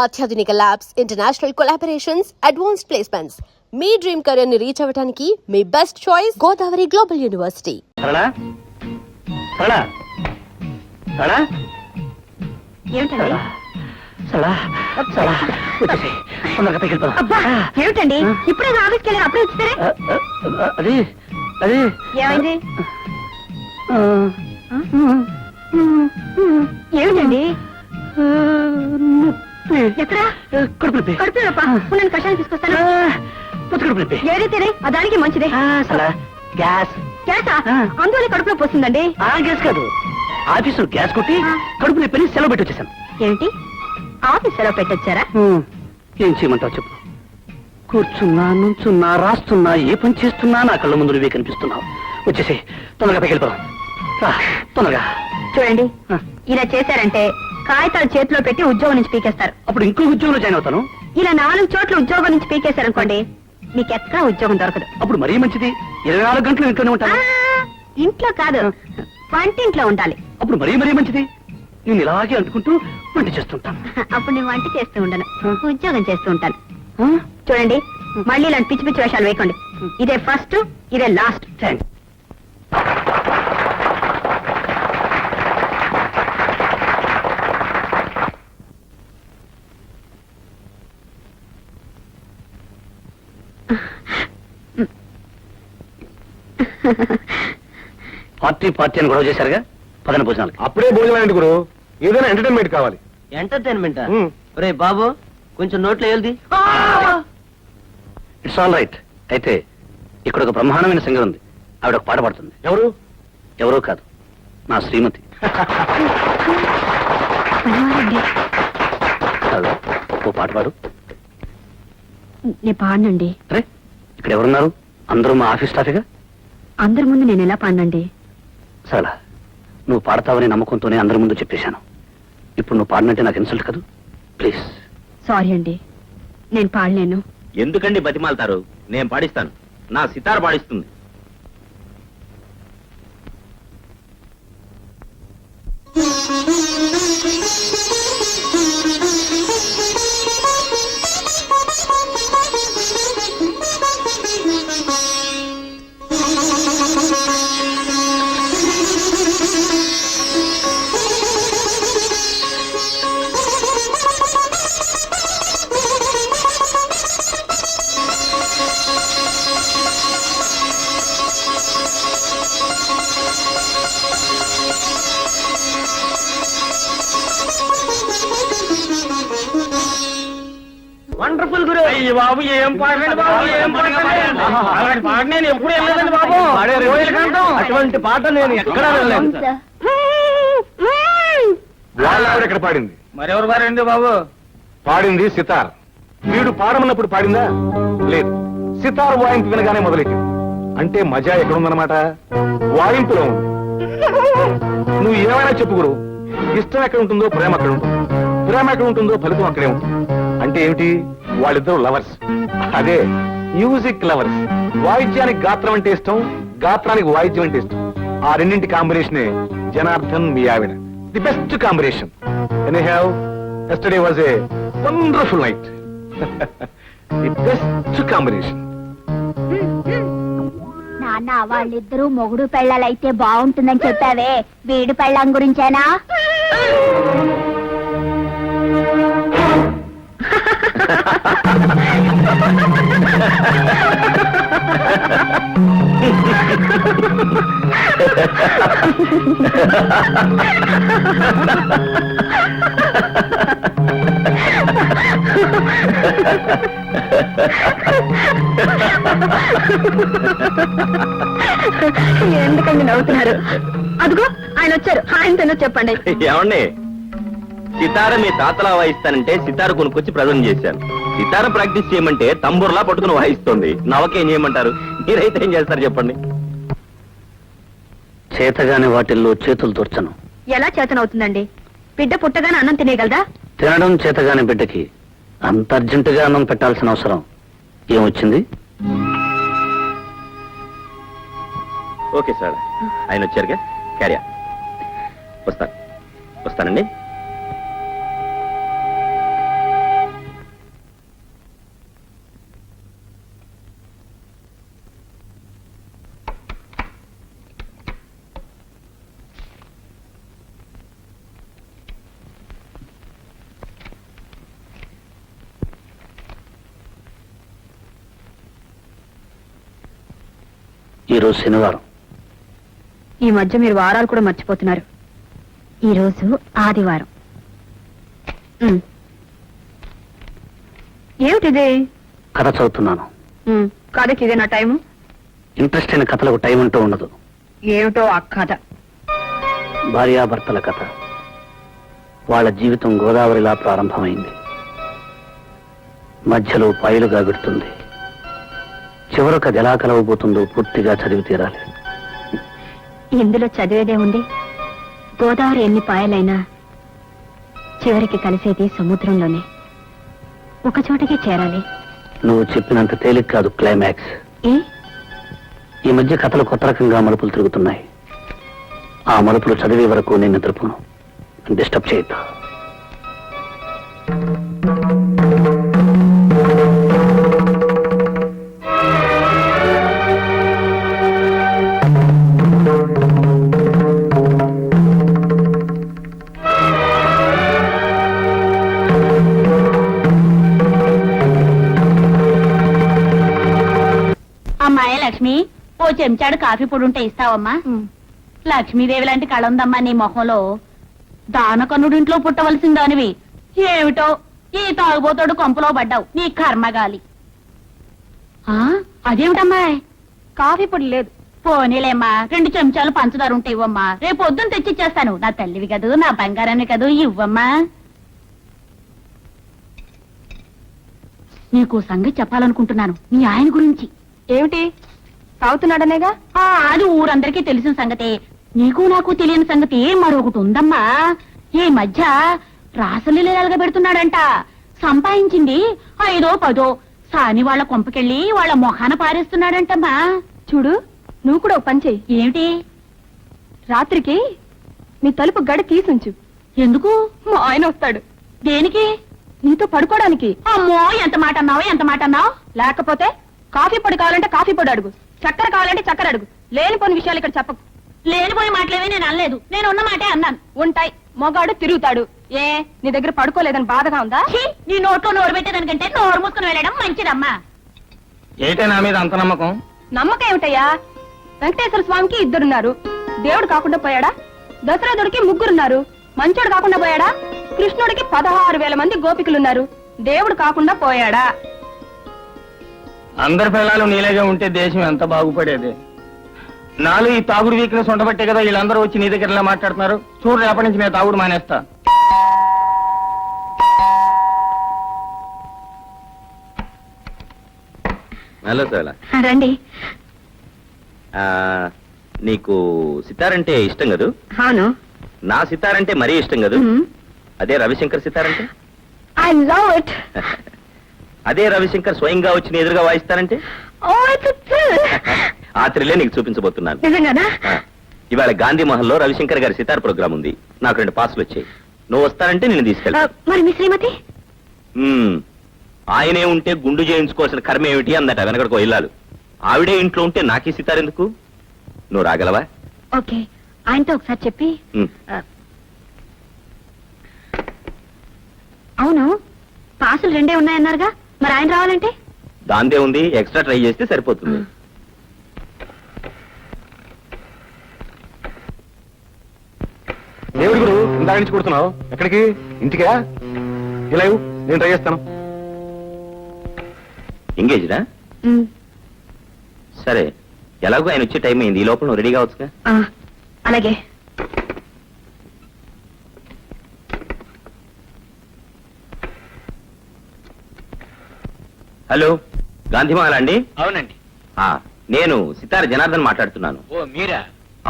అత్యాధునిక labs, international collaborations, advanced placements. మీ dream career ని రీచ్ అవ్వడానికి మీ best choice Godavari global university. ఏమిటండి ఇప్పుడే ఆఫీస్కి వెళ్ళారు, అప్పుడే వచ్చారే? అది అది ఏమైంది? ఏమిటండి? ఎక్కడ? కడుపు నేను కషాయం తీసుకొస్తాను. ఏదైతే దానికి మంచిదే. గ్యాస్ గ్యాసా? అందువల్ల కడుపులో పోస్తుందండి. గ్యాస్ కాదు, ఆఫీసులో గ్యాస్ కొట్టి కడుపు నొప్పి సెలవు పెట్టి వచ్చేసాను. ఏమిటి, ఆఫీస్ సెలవు పెట్టొచ్చారా? ఏం చేయమంటావు చెప్పు. కూర్చున్నా, నుంచున్నా, రాస్తున్నా, ఏ పని చేస్తున్నా నా కళ్ళ ముందు నువ్వే కనిపిస్తున్నావు. వచ్చేసి తొందరగా పైకి వెళ్ళిపోదాం. తొందరగా చూడండి, ఇలా చేశారంటే కాగితాలు చేతిలో పెట్టి ఉద్యోగం నుంచి పీకేస్తారు. అప్పుడు ఇంకో ఉద్యోగంలో జాయిన్ అవుతాను. ఇలా 4 చోట్ల ఉద్యోగం నుంచి పీకేశారనుకోండి, మీకు ఎక్కడ ఉద్యోగం దొరకదు. అప్పుడు మరీ మంచిది, 24 గంటలు ఇంట్లోనే ఉంటాను. ఇంట్లో కాదు, వంటింట్లో ఉండాలి. అప్పుడు మరీ మంచిది, నేను ఇలాగే అంటుకుంటూ వంట చేస్తుంటాను. అప్పుడు నేను వంట చేస్తూ ఉండను, ఉద్యోగం చేస్తూ ఉంటాను. చూడండి, మళ్ళీ ఇలాంటి పిచ్చి పిచ్చి వేషాలు వేయకండి. ఇదే ఫస్ట్, ఇదే లాస్ట్. థ్యాంక్స్. పార్టీ అని గొడవ చేశారుగా, పదన భోజనాలు. అప్పుడే భోజనం గురు, ఏదైనా ఎంటర్టైన్మెంట్ కావాలి. ఎంటర్టైన్మెంట్? రే బాబు, కొంచెం నోట్లో ఏల్ది. It's all right. అయితే ఇక్కడ ఒక బ్రహ్మాండమైన సింగర్ ఉంది, ఆవిడ ఒక పాట పాడుతుంది. ఎవరు? ఎవరో కాదు, నా శ్రీమతి. ఓ పాట పాడు. నేను పాడనండి. అరే, ఇక్కడ ఎవరున్నారు? అందరూ మా ఆఫీస్ స్టాఫేగా. అందరి ముందు నేను ఎలా పాడనండి? సరళ, నువ్వు పాడతావని నమ్మకంతోనే అందరి ముందు చెప్పేశాను. ఇప్పుడు నువ్వు పాడినంటే నాకు ఇన్సల్ట్ కాదు. ప్లీజ్. సారీ అండి, నేను పాడలేను. ఎందుకండి బతిమాలతారు? నేను పాడిస్తాను, నా సితార్ పాడిస్తుంది. వండర్ఫుల్ గురు. అయ్యి బాబు, ఏం పాడండి బాబు, ఏం పాడండి. అలాంటి పాట నేను ఎప్పుడు వెళ్ళలేదండి బాబు. అటువంటి పాట నేను ఎక్కడా వెళ్ళలేదు. వాళ్ళ ఆవిడ ఎక్కడ పాడింది? మరెవరు పాడండి బాబు? పాడింది సితార్. వీడు పాడమన్నప్పుడు పాడిందా? లేదు, సితార్ వాయింపు వినగానే మొదలెట్టింది. అంటే మజా ఎక్కడుందన్నమాట? వాయింపులో ఉంది. నువ్వు ఏమైనా చెప్పు గురు, ఇష్టం ఎక్కడ ఉంటుందో ప్రేమ అక్కడ ఉంటుంది, ప్రేమ ఎక్కడ ఉంటుందో ఫలితం అక్కడే ఉంటుంది. అంటే ఏమిటి? వాళ్ళిద్దరు లవర్స్. అదే మ్యూజిక్ లవర్స్. వాయిద్యానికి గాత్రం అంటే ఇష్టం, గాత్రానికి వాయిద్యం అంటే ఇష్టం. ఆ రెండింటి కాంబినేషనే జనార్దన్ మీ ఆవిడ. The best combination. Anyhow, yesterday was a wonderful night. The best combination. నాన్న, వాళ్ళిద్దరూ మొగుడు పెళ్ళాలైతే బాగుంటుందని చెప్పావే, వీడి పెళ్ళం గురించేనా? ఎందుకండి నవ్వుతున్నారు? అదిగో ఆయన వచ్చారు, ఆయనతో చెప్పండి. ఏమండి, సితార మీ తాతలా వాయిస్తానంటే సితార కొనుక్కొచ్చి ప్రజెంట్ చేశాను. సితార ప్రాక్టీస్ చేయమంటే తంబూర్లా పట్టుకుని వాయిస్తుంది. నవకేం చేయమంటారు? మీరైతే ఏం చేస్తారు చెప్పండి? చేతగాని వాటిల్లో చేతులు తోర్చను. ఎలా చేతనవుతుందండి? బిడ్డ పుట్టగానే అన్నం తినేయగలదా? తినడం చేతగాని బిడ్డకి అంత అర్జెంటుగా అన్నం పెట్టాల్సిన అవసరం ఏమొచ్చింది? ఓకే సార్, ఆయన వచ్చారుగా, క్యారియా. వస్తానండి. ఈరోజు శనివారం. ఈ మధ్య మీరు వారాలు కూడా మర్చిపోతున్నారు. ఈ రోజు ఆదివారం. ఏమిటిది? కథ చదువుతున్నాను. కథకి ఇదే నా టైము. ఇంట్రెస్ట్ అయిన కథలకు టైం అంటూ ఉండదు. ఏమిటో ఆ కథ? భార్యాభర్తల కథ. వాళ్ళ జీవితం గోదావరిలా ప్రారంభమైంది. మధ్యలో పాయలుగా విడుతుంది. చివరకు అది ఎలా కలవబోతుందో పూర్తిగా చదివి తీరాలి. ఇందులో చదివేదే ఉంది. గోదావరి ఎన్ని పాయలైనా చివరికి కలిసేది సముద్రంలోనే. ఒక చోటకి చేరాలి. నువ్వు చెప్పినంత తేలిక కాదు క్లైమాక్స్. ఈ మధ్య కథలు కొత్త రకంగా మలుపులు తిరుగుతున్నాయి. ఆ మలుపులు చదివే వరకు నేను నిద్రపోను. డిస్టర్బ్ చేయొద్దు. అమ్మాయి లక్ష్మి, ఓ చెంచాడు కాఫీ పొడి ఉంటే ఇస్తావమ్మా? లక్ష్మీదేవి లాంటి కళ ఉందమ్మా నీ మొహంలో. దానకన్నుడింట్లో పుట్టవలసిందానివి ఏమిటో ఈ తాగుబోతాడు కొంపలో పడ్డావు. నీ కర్మగాలి. అదేమిటమ్మాయి? కాఫీ పొడి లేదు. పోనీలేమ్మా, 2 చెంచాలు పంచదార ఉంటే ఇవ్వమ్మా. రేపు పొద్దున్న తెచ్చిచ్చేస్తాను. నా తల్లివి కదూ, నా బంగారాన్ని కదూ, ఇవ్వమ్మా. నీకు సంగతి చెప్పాలనుకుంటున్నాను, నీ ఆయన గురించి. ఏమిటి? తాగుతున్నాడనేగా? అది ఊరందరికీ తెలిసిన సంగతే. నీకు నాకు తెలియని సంగతి మరొకటి ఉందమ్మా. ఈ మధ్య రాసలీలగా పెడుతున్నాడంట. సంపాదించింది 5 10 సాని వాళ్ళ కొంపకెళ్ళి వాళ్ళ మొహాన పారేస్తున్నాడంటమ్మా. చూడు, నువ్వు కూడా ఒక పని చెయ్యి. ఏమిటి? రాత్రికి నీ తలుపు గడి తీసుంచు. ఎందుకు? మా ఆయన వస్తాడు. దేనికి? నీతో పడుకోవడానికి. అమ్మో, ఎంత మాట అన్నావు, ఎంత మాట అన్నావు. లేకపోతే కాఫీ పొడి కావాలంటే కాఫీ పొడి అడుగు, చక్కెర కావాలంటే చక్కెర అడుగు. లేనిపోని విషయాలు ఇక్కడ చెప్పకు. లేనిపోయి మాటలేవి నేను అనలేదు. నేను ఉన్న మాటే అన్నాను. ఉంటాయి. మొగాడు తిరుగుతాడు. ఏ నీ దగ్గర పడుకోలేదని బాధగా ఉందా? ఛీ, నీ నోట్లో నోరు పెట్టేదానికంటే నోరు మూసుకుని వెళ్ళడం మంచిదమ్మా. ఏంటే నా మీద అంత నమ్మకం? నమ్మకం ఏమిటయ్యా? వెంకటేశ్వర స్వామికి 2 దేవుడు కాకుండా పోయాడా? దశరథుడికి 3 మంచోడు కాకుండా పోయాడా? కృష్ణుడికి 16,000 మంది గోపికలున్నారు. దేవుడు కాకుండా పోయాడా? అందరి పిల్లలు నీలేగా ఉంటే దేశం ఎంత బాగుపడేది. నాలో ఈ తాగుడు వీక్నెస్ ఉండబట్టే కదా వీళ్ళందరూ వచ్చి నీ దగ్గర ఇలా మాట్లాడుతున్నారు. చూడు, రేపటి నుంచి నేను తాగుడు మానేస్తా. హలో సోలా. రండి. నీకు సితారంటే ఇష్టం కదూ? అవును. నా సితారంటే మరీ ఇష్టం కదూ? అదే రవిశంకర్ సితారంటే? I love it. అదే రవిశంకర్ స్వయంగా వచ్చి నీ ఎదురుగా వాయిస్తారంటే? ఆ త్రిల్లే నీకు చూపించబోతున్నాను. నిజంగానా? ఇవాళ గాంధీ మహల్లో రవిశంకర్ గారి సితార్ ప్రోగ్రామ్ ఉంది. నాకు 2 పాసులు వచ్చాయి. నువ్వు వస్తానంటే నేను తీసుకెళ్తా. మరి మీ శ్రీమతి? ఆయనే ఉంటే గుండు చేయించుకోవాల్సిన కర్మ ఏమిటి అందట వెనకడికో ఇల్లాలు. ఆవిడే ఇంట్లో ఉంటే నాకీ సితార్ ఎందుకు? నువ్వు రాగలవా? ఓకే, ఆయనతో ఒకసారి చెప్పి. అవును, పాసులు 2 ఉన్నాయన్నారుగా, మరి ఆయన రావాలంటే? దాందే ఉంది, ఎక్స్ట్రా ట్రై చేస్తే సరిపోతుంది. దేవుడి గురు ఇందాక నుంచి కొడుతున్నావు. ఎక్కడికి? ఇంటికా? ఇలా ఇవ్వు, నేను ట్రై చేస్తాను. ఎంగేజ్డా? సరే, ఎలాగో ఆయన వచ్చే టైం అయింది. ఈ లోపల నువ్వు రెడీ కావచ్చుగా. అలాగే. హలో, గాంధీమాల అండి? అవునండి. నేను సితార జనార్దన్ మాట్లాడుతున్నాను. ఓ మీరా?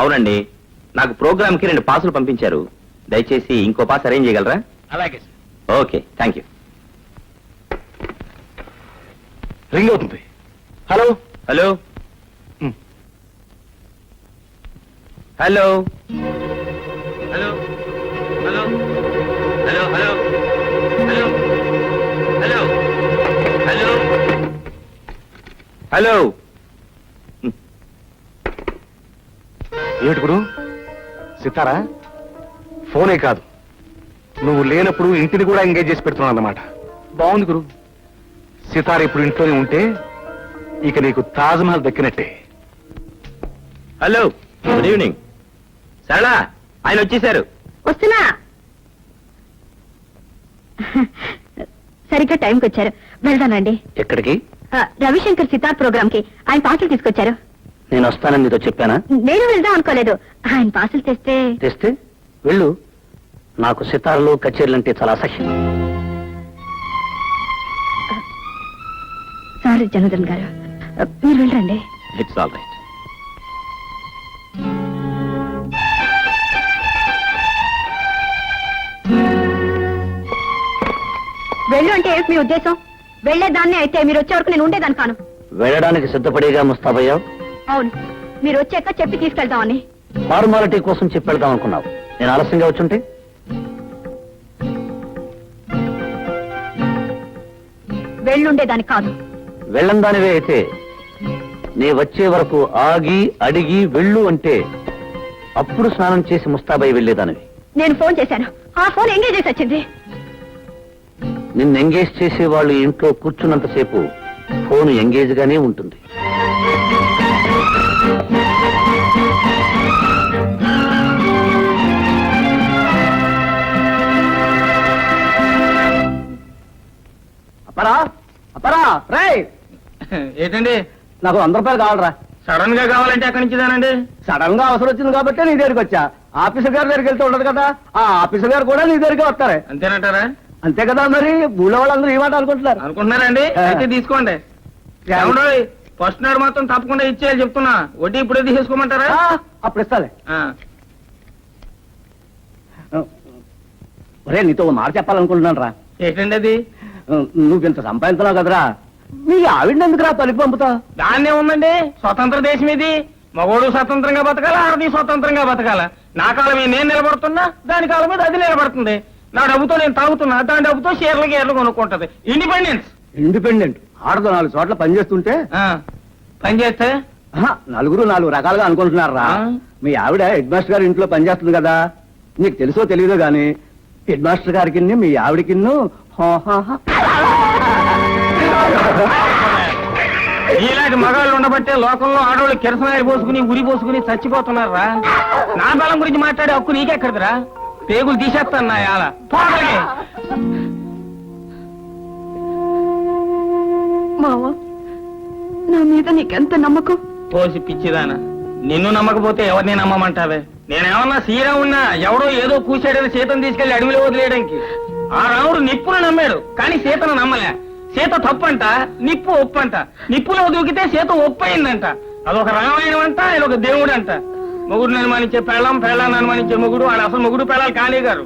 అవునండి. నాకు ప్రోగ్రామ్ కి 2 పాసులు పంపించారు. దయచేసి ఇంకో పాస్ అరేంజ్ చేయగలరా? అలాగే sir. Okay, thank you. Ring అవుతుంది. Hello hello hello hello hello hello hello hello hello hello hello. ఏమిటి గురు? సితారా? ఫోనే కాదు, నువ్వు లేనప్పుడు ఇంటిని కూడా ఎంగేజ్ చేసి పెడుతున్నావు అన్నమాట. బాగుంది గురు. సితార ఇప్పుడు ఇంట్లోనే ఉంటే ఇక నీకు తాజ్ మహల్ దక్కినట్టే. Hello, good evening. సరళ, ఆయన వచ్చేసారు. వస్తున్నా. సరిగ్గా టైంకి వచ్చారు. వెళ్దానండి. ఎక్కడికి? రవిశంకర్ సితార్ ప్రోగ్రామ్ కి ఆయన పార్సల్ తీసుకొచ్చారు. నేను వస్తానని నీతో చెప్పానా? నేను వెళ్దాం అనుకోలేదు. ఆయన పార్సల్ తెస్తే తెస్తే వెళ్ళు. నాకు సితార్లు కచేరీలు అంటే చాలా అసహ్యం. సారీ జనార్దన్ గారు, మీరు వెళ్ళండి. It's all right. వెళ్ళు అంటే ఏంటి మీ ఉద్దేశం? వెళ్లేదాన్ని అయితే మీరు వచ్చే వరకు నేను ఉండేదాన్ని కాను. వెళ్ళడానికి సిద్ధపడేగా ముస్తాబయ్యావు. అవును, మీరు వచ్చాక చెప్పి తీసుకెళ్దామని. ఫార్మాలిటీ కోసం చెప్పి వెళ్దాం అనుకున్నావు. నేను ఆలస్యంగా వచ్చుంటే వెళ్ళుండేదాన్ని కాదు. వెళ్ళందానివే అయితే నీ వచ్చే వరకు ఆగి అడిగి వెళ్ళు అంటే అప్పుడు స్నానం చేసి ముస్తాబై వెళ్ళేదానివి. నేను ఫోన్ చేశాను, ఆ ఫోన్ ఎంగేజ్ చేసి వచ్చింది. నిన్ను ఎంగేజ్ చేసే వాళ్ళు ఇంట్లో కూర్చున్నంతసేపు ఫోన్ ఎంగేజ్ గానే ఉంటుంది. అపరా అపరా రై, ఏంటండి? నాకు 100 రూపాయలు కావాలరా. సడన్ గా కావాలంటే ఎక్కడి నుంచిదానండి? సడన్ గా అవసరం వచ్చింది కాబట్టి నీ దగ్గరికి వచ్చా. ఆఫీసర్ గారి దగ్గరికి వెళ్తూ ఉండదు కదా, ఆ ఆఫీసర్ గారు కూడా నీ దగ్గరికి వస్తారే. అంతేనంటారా? అంతే కదా, మరి ఊళ్ళో వాళ్ళందరూ ఈ మాట అనుకుంటున్నారు. అనుకుంటున్నారండి? అయితే తీసుకోండి. ఏమండోయ్, ఫస్ట్ నాడు మాత్రం తప్పకుండా ఇచ్చేయాలి చెప్తున్నా. వడ్డీ ఇప్పుడే తీసేసుకోమంటారా? అప్పుడు ఇస్తాలే. ఆ. ఒరే, నీతో ఓ మాట చెప్పాలనుకుంటున్నాను రా. ఏంటండి అది? నువ్వు ఇంత సంపాదించినావు కదరా, మీ ఆవిడని ఎందుకురా పలికి పంపుతా? దాన్నే ఉందండి, స్వతంత్ర దేశం ఇది. మగోడు స్వతంత్రంగా బతకాలా, ఆడది స్వతంత్రంగా బతకాలా. నా కాలం మీద నేను నిలబడుతున్నా, దాని కాలం మీద అది నిలబడుతుంది. నా డబ్బుతో నేను తాగుతున్నా, దాని డబ్బుతో షేర్లు గేర్లు కొనుక్కుంటది. ఇండిపెండెన్స్. ఇండిపెండెంట్ ఆడదు 4 చోట్ల పని చేస్తుంటే పని చేస్తే నలుగురు 4 రకాలుగా అనుకుంటున్నారా. మీ ఆవిడ హెడ్ మాస్టర్ గారి ఇంట్లో పనిచేస్తుంది కదా, నీకు తెలుసో తెలియదో గాని హెడ్ మాస్టర్ గారికి మీ ఆవిడకి ఇలాంటి మగాళ్ళు ఉండబట్టే లోకంలో ఆడవాళ్ళు కిరసనాయి పోసుకుని ఉరి పోసుకుని చచ్చిపోతున్నారా. నా బలం గురించి మాట్లాడే హక్కు నీకెక్కడిదిరా? పేగులు తీసేస్తాను నా యాల. మావా, నా మీద నీకెంత నమ్మకం? పోసి పిచ్చిదానా, నిన్ను నమ్మకపోతే ఎవరిని నమ్మమంటావే? నేనేమన్నా శ్రీరామున్నా ఎవడో ఏదో కూసాడని సీతను తీసుకెళ్లి అడవిలో వదిలేయడానికి. ఆ రాముడు నిప్పును నమ్మాడు, కానీ సీతను నమ్మలే. సీత తప్పంట, నిప్పు ఒప్పంట. నిప్పులో దూకితే సీత ఒప్పయిందంట. అదొక రామాయణం అంట, ఇదొక దేవుడు అంట. మొగుడు అనుమానించే పెళ్ళాన్ని అనుమానించే మొగుడు, వాడు అసలు మొగుడు పెళ్ళాలు కాలేగారు.